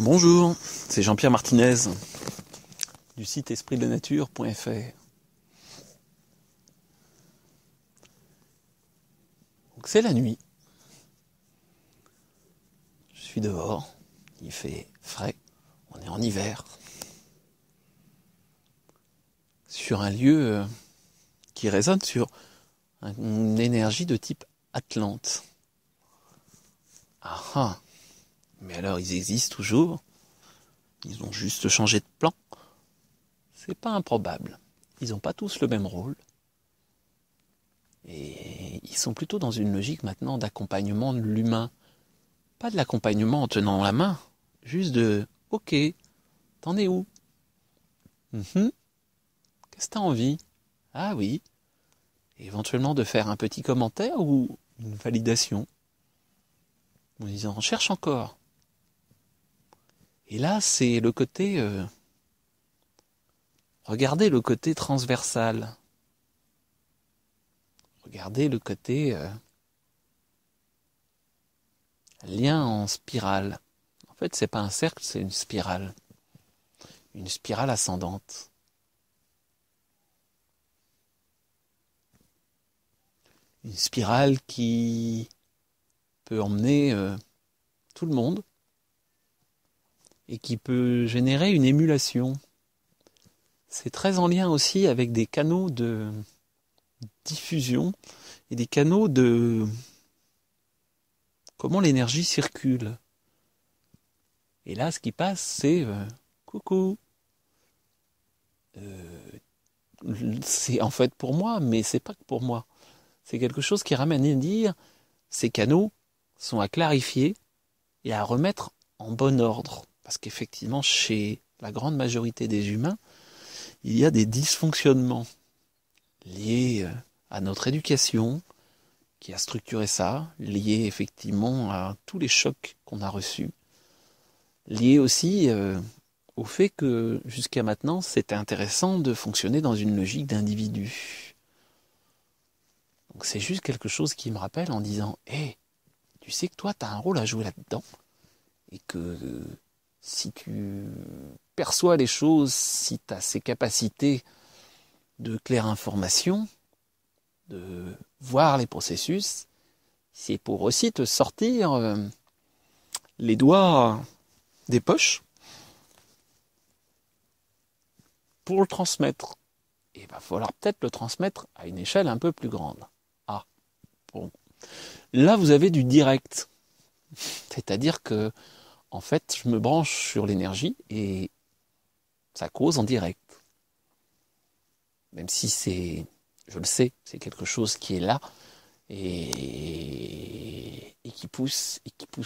Bonjour, c'est Jean-Pierre Martinez du site espritdelanature.fr. Donc c'est la nuit. Je suis dehors, il fait frais, on est en hiver. Sur un lieu qui résonne sur une énergie de type Atlante. Ah ah, mais alors ils existent toujours, ils ont juste changé de plan. C'est pas improbable, ils n'ont pas tous le même rôle. Et ils sont plutôt dans une logique maintenant d'accompagnement de l'humain. Pas de l'accompagnement en tenant la main, juste de « Ok, t'en es où ? Qu'est-ce que t'as envie ? Ah oui ». Et éventuellement de faire un petit commentaire ou une validation. En disant « Cherche encore ». Et là, c'est le côté... regardez le côté transversal. Regardez le côté... lien en spirale. En fait, c'est pas un cercle, c'est une spirale. Une spirale ascendante. Une spirale qui peut emmener tout le monde et qui peut générer une émulation. C'est très en lien aussi avec des canaux de diffusion et des canaux de comment l'énergie circule. Et là, ce qui passe, c'est coucou. C'est en fait pour moi, mais c'est pas que pour moi. C'est quelque chose qui ramène à dire ces canaux sont à clarifier et à remettre en bon ordre. Parce qu'effectivement, chez la grande majorité des humains, il y a des dysfonctionnements liés à notre éducation, qui a structuré ça, liés effectivement à tous les chocs qu'on a reçus, liés aussi au fait que jusqu'à maintenant, c'était intéressant de fonctionner dans une logique d'individu. Donc c'est juste quelque chose qui me rappelle en disant « Hé, tu sais que toi, tu as un rôle à jouer là-dedans, et que si tu perçois les choses, si tu as ces capacités de claire information, de voir les processus, c'est pour aussi te sortir les doigts des poches pour le transmettre. Et il va falloir peut-être le transmettre à une échelle un peu plus grande. Ah, bon. Là, vous avez du direct. C'est-à-dire que, en fait, je me branche sur l'énergie et ça cause en direct. Même si c'est, je le sais, c'est quelque chose qui est là et qui pousse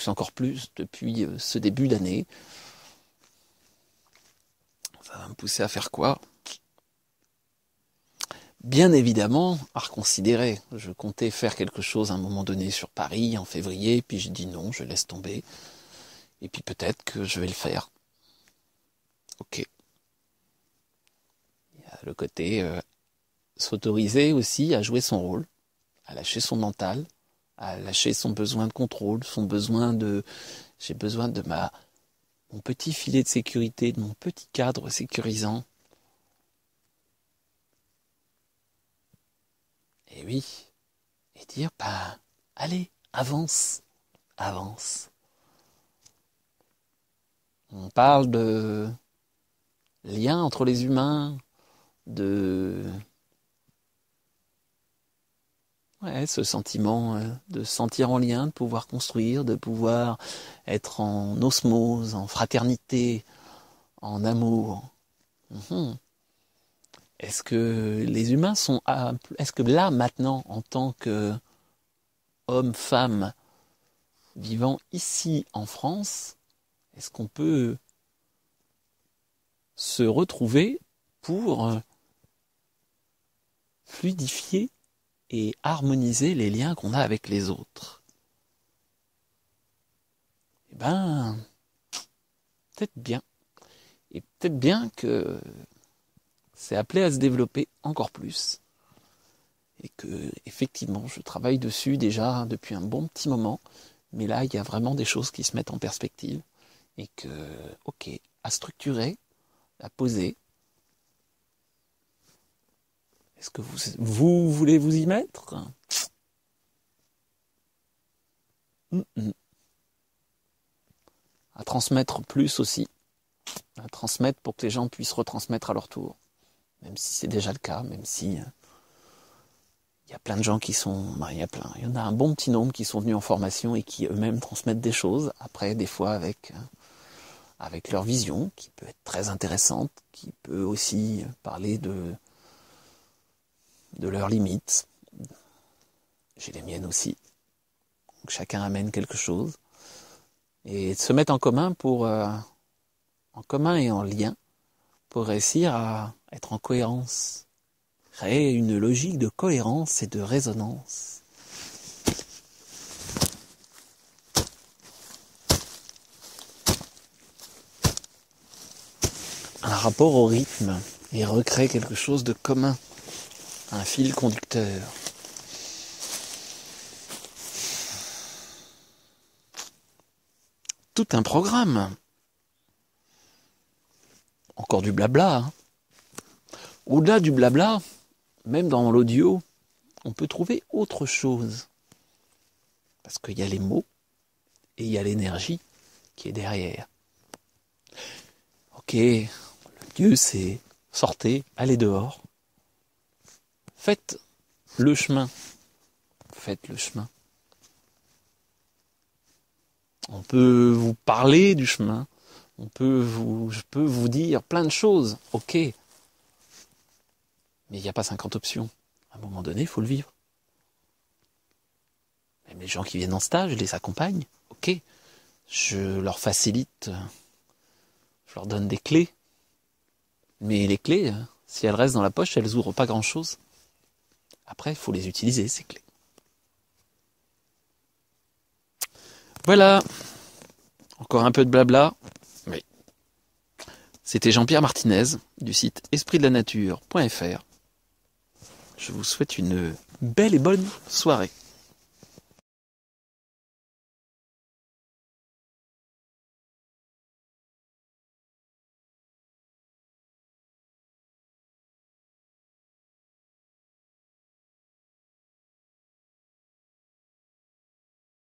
encore plus depuis ce début d'année. Ça va me pousser à faire quoi ? Bien évidemment, à reconsidérer. Je comptais faire quelque chose à un moment donné sur Paris en février, puis j'ai dit non, je laisse tomber. Et puis peut-être que je vais le faire. Ok. Il y a le côté s'autoriser aussi à jouer son rôle, à lâcher son mental, à lâcher son besoin de contrôle, son besoin de... J'ai besoin de mon petit filet de sécurité, de mon petit cadre sécurisant. Et oui, et dire, allez, avance, avance. On parle de lien entre les humains, de ce sentiment de se sentir en lien, de pouvoir construire, de pouvoir être en osmose, en fraternité, en amour. Est-ce que les humains sont... Est-ce que là, maintenant, en tant qu'hommes, femmes, vivant ici en France, est-ce qu'on peut se retrouver pour fluidifier et harmoniser les liens qu'on a avec les autres ? Eh ben, peut-être bien. Et peut-être bien que c'est appelé à se développer encore plus. Et que, effectivement, je travaille dessus déjà depuis un bon petit moment. Mais là, il y a vraiment des choses qui se mettent en perspective. et que, ok, à structurer, à poser. Est-ce que vous voulez vous y mettre? À transmettre plus aussi, à transmettre pour que les gens puissent retransmettre à leur tour, même si c'est déjà le cas, même si il y a plein de gens qui sont, il y en a un bon petit nombre qui sont venus en formation et qui eux-mêmes transmettent des choses, après des fois avec leur vision, qui peut être très intéressante, qui peut aussi parler de leurs limites. J'ai les miennes aussi. Donc chacun amène quelque chose. Et de se mettre en commun en commun et en lien, pour réussir à être en cohérence. Créer une logique de cohérence et de résonance. Un rapport au rythme et recréer quelque chose de commun. Un fil conducteur. Tout un programme. Encore du blabla. Hein. Au-delà du blabla, même dans l'audio, on peut trouver autre chose. Parce qu'il y a les mots et il y a l'énergie qui est derrière. Ok, le Dieu c'est sortez, allez dehors. Faites le chemin. Faites le chemin. On peut vous parler du chemin. Je peux vous dire plein de choses. Ok. Mais il n'y a pas 50 options. À un moment donné, il faut le vivre. Même les gens qui viennent en stage, je les accompagne. Ok. Je leur facilite. Je leur donne des clés. Mais les clés, si elles restent dans la poche, elles ouvrent pas grand-chose. Après, il faut les utiliser, ces clés. Voilà. Encore un peu de blabla. Oui. C'était Jean-Pierre Martinez du site espritdelanature.fr. Je vous souhaite une belle et bonne soirée.